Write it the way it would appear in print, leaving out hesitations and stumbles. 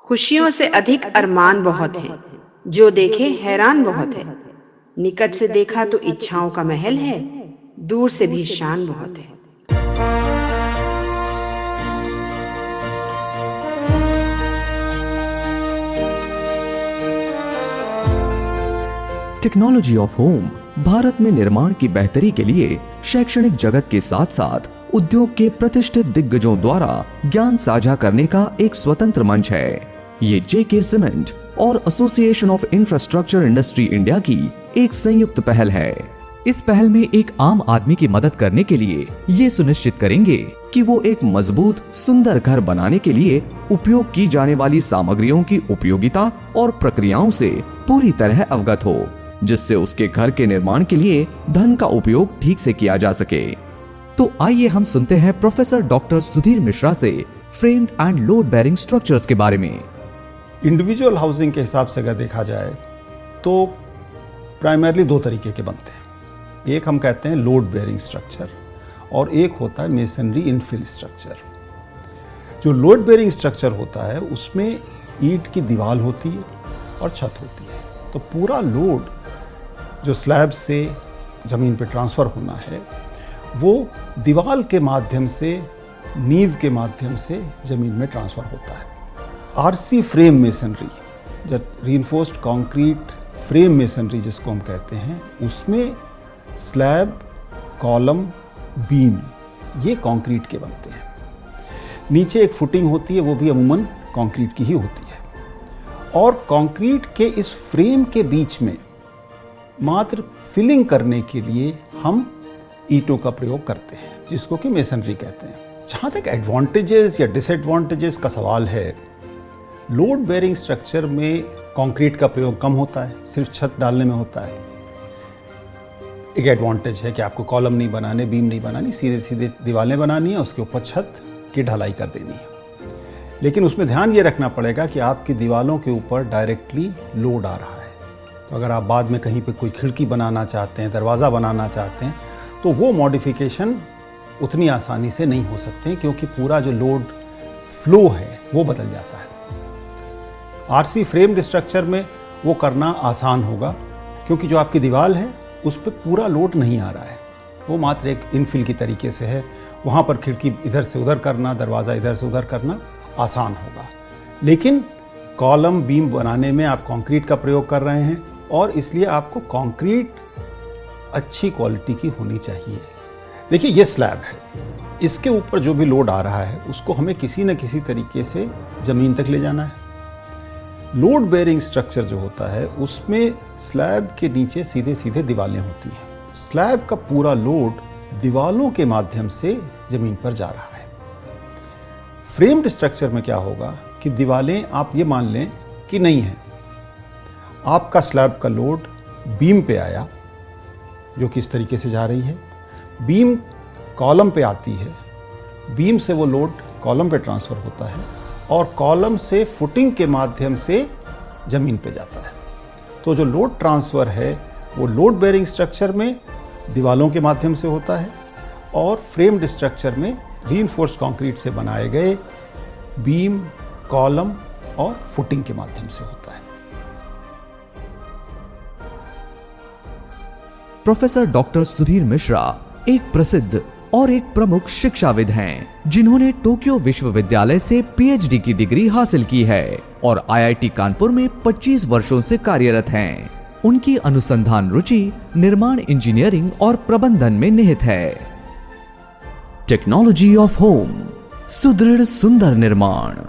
खुशियों से अधिक अरमान बहुत है, जो देखे हैरान बहुत है। निकट से देखा तो इच्छाओं का महल है, दूर से भी शान बहुत है। टेक्नोलॉजी ऑफ होम भारत में निर्माण की बेहतरी के लिए शैक्षणिक जगत के साथ साथ उद्योग के प्रतिष्ठित दिग्गजों द्वारा ज्ञान साझा करने का एक स्वतंत्र मंच है। ये जेके सीमेंट और association of infrastructure industry India की एक संयुक्त पहल है। इस पहल में एक आम आदमी की मदद करने के लिए ये सुनिश्चित करेंगे कि वो एक मजबूत सुंदर घर बनाने के लिए उपयोग की जाने वाली सामग्रियों की उपयोगिता और प्रक्रियाओं से पूरी तरह अवगत हो, जिससे उसके घर के निर्माण के लिए धन का उपयोग ठीक से किया जा सके। तो आइए हम सुनते हैं प्रोफेसर डॉक्टर सुधीर मिश्रा से framed and load bearing structures के बारे में। इंडिविजुअल हाउसिंग के हिसाब से अगर देखा जाए तो प्राइमरली दो तरीके के बनते हैं। एक हम कहते हैं लोड बेयरिंग स्ट्रक्चर और एक होता है मेसनरी इनफिल स्ट्रक्चर। जो लोड बेयरिंग स्ट्रक्चर होता है उसमें ईंट की दीवार होती है और छत होती है, तो पूरा लोड जो स्लैब से ज़मीन पे ट्रांसफ़र होना है वो दीवार के माध्यम से, नींव के माध्यम से ज़मीन में ट्रांसफ़र होता है। आरसी फ्रेम मेसनरी, जब रीइंफोर्स्ड कंक्रीट फ्रेम मेसनरी जिसको हम कहते हैं, उसमें स्लैब, कॉलम, बीम ये कंक्रीट के बनते हैं। नीचे एक फुटिंग होती है, वो भी अमूमन कंक्रीट की ही होती है। और कंक्रीट के इस फ्रेम के बीच में मात्र फिलिंग करने के लिए हम ईंटों का प्रयोग करते हैं, जिसको कि मेसनरी कहते हैं। जहाँ तक एडवांटेजेस या डिसएडवांटेजेस का सवाल है, लोड बेयरिंग स्ट्रक्चर में कंक्रीट का प्रयोग कम होता है, सिर्फ छत डालने में होता है। एक एडवांटेज है कि आपको कॉलम नहीं बनाने, बीम नहीं बनानी, सीधे सीधे दीवारें बनानी है, उसके ऊपर छत की ढलाई कर देनी है। लेकिन उसमें ध्यान ये रखना पड़ेगा कि आपकी दीवारों के ऊपर डायरेक्टली लोड आ रहा है। तो अगर आप बाद में कहीं पे कोई खिड़की बनाना चाहते हैं, दरवाज़ा बनाना चाहते हैं, तो वो मॉडिफिकेशन उतनी आसानी से नहीं हो सकते, क्योंकि पूरा जो लोड फ्लो है वो बदल जाता है। आरसी फ्रेम्ड स्ट्रक्चर में वो करना आसान होगा, क्योंकि जो आपकी दीवार है उस पर पूरा लोड नहीं आ रहा है, वो मात्र एक इनफिल की तरीके से है। वहाँ पर खिड़की इधर से उधर करना, दरवाज़ा इधर से उधर करना आसान होगा। लेकिन कॉलम, बीम बनाने में आप कंक्रीट का प्रयोग कर रहे हैं, और इसलिए आपको कंक्रीट अच्छी क्वालिटी की होनी चाहिए। देखिए, ये स्लैब है, इसके ऊपर जो भी लोड आ रहा है उसको हमें किसी न किसी तरीके से ज़मीन तक ले जाना है। लोड बेयरिंग स्ट्रक्चर जो होता है उसमें स्लैब के नीचे सीधे सीधे दीवारें होती हैं। स्लैब का पूरा लोड दीवारों के माध्यम से ज़मीन पर जा रहा है। फ्रेम्ड स्ट्रक्चर में क्या होगा कि दीवारें आप ये मान लें कि नहीं है, आपका स्लैब का लोड बीम पे आया, जो कि इस तरीके से जा रही है, बीम कॉलम पे आती है, बीम से वो लोड कॉलम पे ट्रांसफ़र होता है, और कॉलम से फुटिंग के माध्यम से ज़मीन पे जाता है। तो जो लोड ट्रांसफ़र है वो लोड बेयरिंग स्ट्रक्चर में दीवारों के माध्यम से होता है, और फ्रेम्ड स्ट्रक्चर में रीइंफोर्स्ड कंक्रीट से बनाए गए बीम, कॉलम और फुटिंग के माध्यम से होता है। प्रोफेसर डॉक्टर सुधीर मिश्रा एक प्रसिद्ध और एक प्रमुख शिक्षाविद हैं, जिन्होंने टोक्यो विश्वविद्यालय से पीएचडी की डिग्री हासिल की है और आईआईटी कानपुर में 25 वर्षों से कार्यरत हैं। उनकी अनुसंधान रुचि निर्माण इंजीनियरिंग और प्रबंधन में निहित है। टेक्नोलॉजी ऑफ होम, सुदृढ़ सुंदर निर्माण।